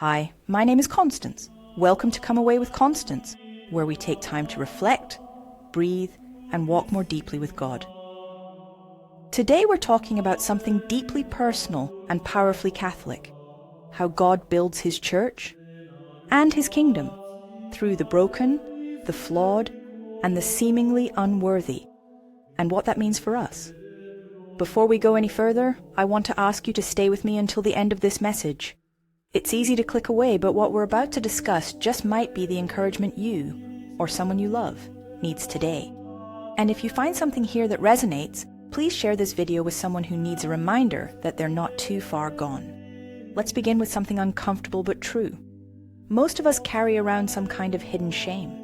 Hi, my name is Constance. Welcome to Come Away with Constance, where we take time to reflect, breathe, and walk more deeply with God. Today we're talking about something deeply personal and powerfully Catholic, how God builds his church and his kingdom through the broken, the flawed, and the seemingly unworthy, and what that means for us. Before we go any further, I want to ask you to stay with me until the end of this message. It's easy to click away, but what we're about to discuss just might be the encouragement you, or someone you love, needs today. And if you find something here that resonates, please share this video with someone who needs a reminder that they're not too far gone. Let's begin with something uncomfortable but true. Most of us carry around some kind of hidden shame.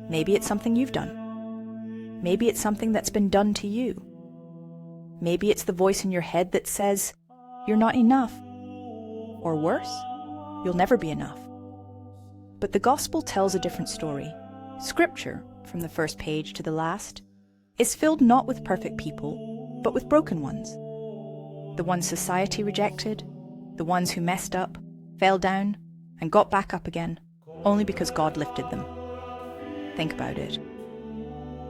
Maybe it's something you've done. Maybe it's something that's been done to you. Maybe it's the voice in your head that says, "You're not enough." Or worse, "You'll never be enough." But the gospel tells a different story. Scripture, from the first page to the last, is filled not with perfect people, but with broken ones. The ones society rejected, the ones who messed up, fell down, and got back up again, only because God lifted them. Think about it.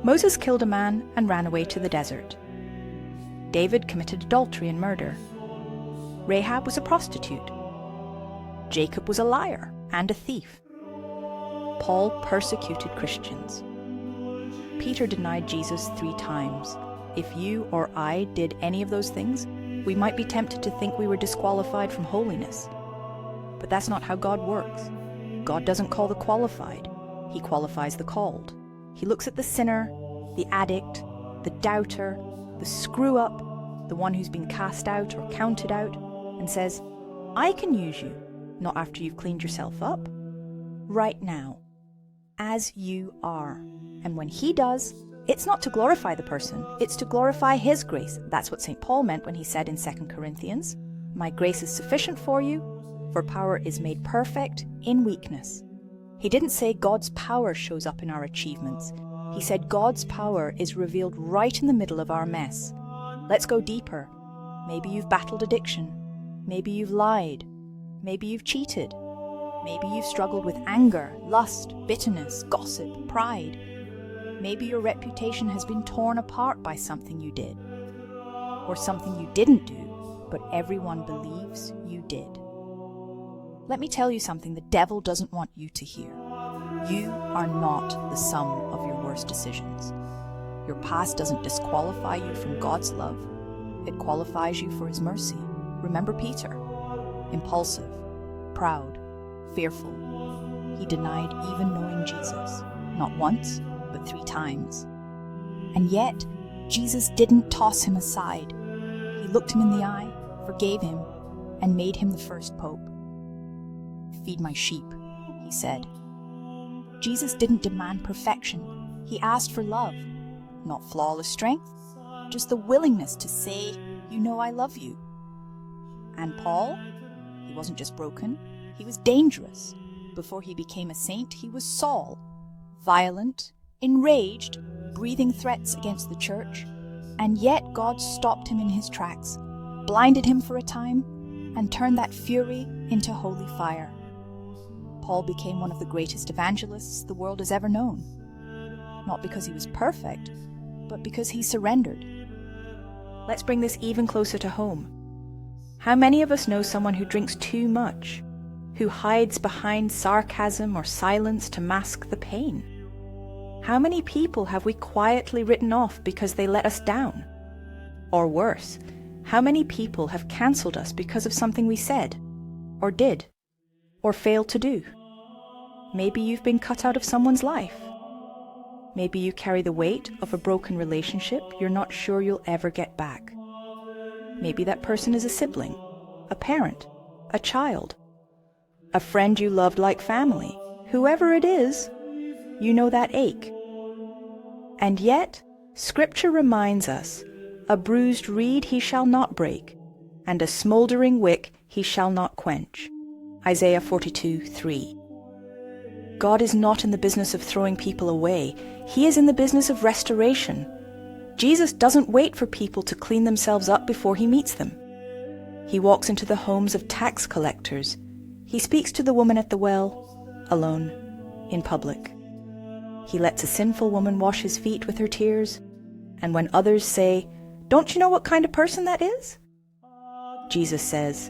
Moses killed a man and ran away to the desert. David committed adultery and murder. Rahab was a prostitute. Jacob was a liar and a thief. Paul persecuted Christians. Peter denied Jesus 3 times. If you or I did any of those things, we might be tempted to think we were disqualified from holiness. But that's not how God works. God doesn't call the qualified. He qualifies the called. He looks at the sinner, the addict, the doubter, the screw-up, the one who's been cast out or counted out, and says, "I can use you, not after you've cleaned yourself up. Right now, as you are." And when he does, it's not to glorify the person, it's to glorify his grace. That's what St. Paul meant when he said in 2 Corinthians, "My grace is sufficient for you, for power is made perfect in weakness." He didn't say God's power shows up in our achievements. He said God's power is revealed right in the middle of our mess. Let's go deeper. Maybe you've battled addiction. Maybe you've lied. Maybe you've cheated. Maybe you've struggled with anger, lust, bitterness, gossip, pride. Maybe your reputation has been torn apart by something you did, or something you didn't do, but everyone believes you did. Let me tell you something the devil doesn't want you to hear. You are not the sum of your worst decisions. Your past doesn't disqualify you from God's love. It qualifies you for his mercy. Remember Peter? Impulsive, proud, fearful. He denied even knowing Jesus, not once, but 3 times. And yet, Jesus didn't toss him aside. He looked him in the eye, forgave him, and made him the first pope. "Feed my sheep," he said. Jesus didn't demand perfection. He asked for love, not flawless strength, just the willingness to say, "You know I love you." And Paul? He wasn't just broken, he was dangerous. Before he became a saint, he was Saul, violent, enraged, breathing threats against the church. And yet God stopped him in his tracks, blinded him for a time, and turned that fury into holy fire. Paul became one of the greatest evangelists the world has ever known. Not because he was perfect, but because he surrendered. Let's bring this even closer to home. How many of us know someone who drinks too much, who hides behind sarcasm or silence to mask the pain? How many people have we quietly written off because they let us down? Or worse, how many people have cancelled us because of something we said, or did, or failed to do? Maybe you've been cut out of someone's life. Maybe you carry the weight of a broken relationship you're not sure you'll ever get back. Maybe that person is a sibling, a parent, a child, a friend you loved like family. Whoever it is, you know that ache. And yet, Scripture reminds us, "A bruised reed he shall not break, and a smouldering wick he shall not quench." Isaiah 42:3. God is not in the business of throwing people away. He is in the business of restoration. Jesus doesn't wait for people to clean themselves up before he meets them. He walks into the homes of tax collectors. He speaks to the woman at the well, alone, in public. He lets a sinful woman wash his feet with her tears, and when others say, "Don't you know what kind of person that is?" Jesus says,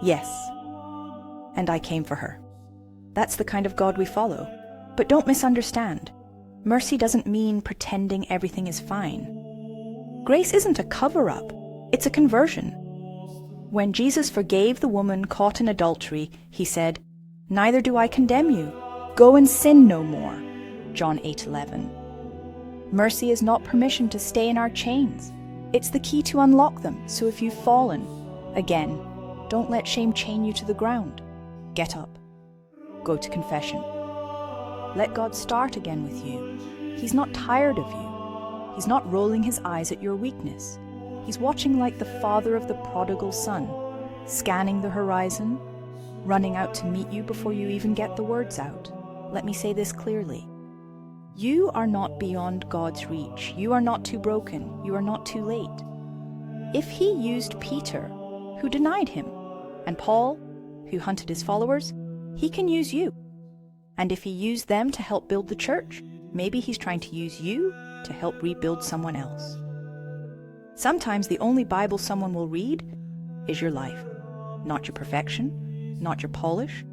"Yes, and I came for her." That's the kind of God we follow. But don't misunderstand. Mercy doesn't mean pretending everything is fine. Grace isn't a cover-up, it's a conversion. When Jesus forgave the woman caught in adultery, he said, "Neither do I condemn you. Go and sin no more." John 8:11. Mercy is not permission to stay in our chains. It's the key to unlock them, so if you've fallen, again, don't let shame chain you to the ground. Get up. Go to confession. Let God start again with you. He's not tired of you. He's not rolling his eyes at your weakness. He's watching like the father of the prodigal son, scanning the horizon, running out to meet you before you even get the words out. Let me say this clearly. You are not beyond God's reach. You are not too broken. You are not too late. If he used Peter, who denied him, and Paul, who hunted his followers, he can use you. And if he used them to help build the church, maybe he's trying to use you to help rebuild someone else. Sometimes the only Bible someone will read is your life. Not your perfection, not your polish,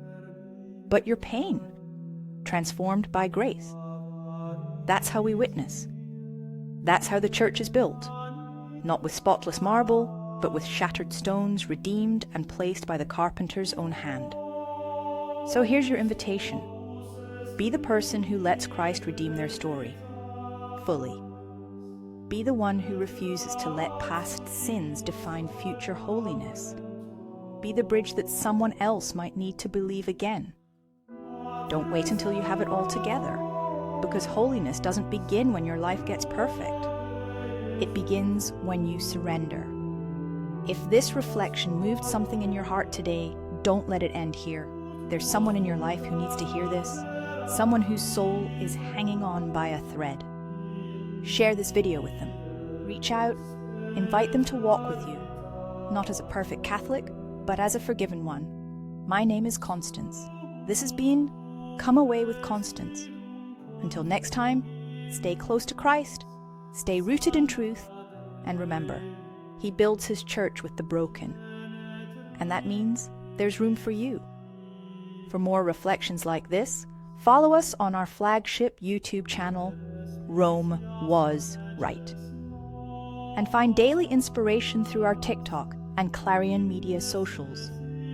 but your pain, transformed by grace. That's how we witness. That's how the church is built. Not with spotless marble, but with shattered stones redeemed and placed by the carpenter's own hand. So here's your invitation. Be the person who lets Christ redeem their story, fully. Be the one who refuses to let past sins define future holiness. Be the bridge that someone else might need to believe again. Don't wait until you have it all together, because holiness doesn't begin when your life gets perfect. It begins when you surrender. If this reflection moved something in your heart today, don't let it end here. There's someone in your life who needs to hear this, someone whose soul is hanging on by a thread. Share this video with them. Reach out, invite them to walk with you, not as a perfect Catholic, but as a forgiven one. My name is Constance. This has been Come Away with Constance. Until next time, stay close to Christ, stay rooted in truth, and remember, he builds his church with the broken. And that means there's room for you. For more reflections like this, follow us on our flagship YouTube channel, Rome Was Right. And find daily inspiration through our TikTok and Clarion Media socials.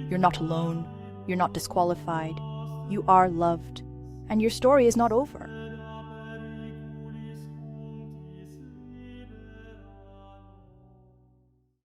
You're not alone, you're not disqualified, you are loved, and your story is not over.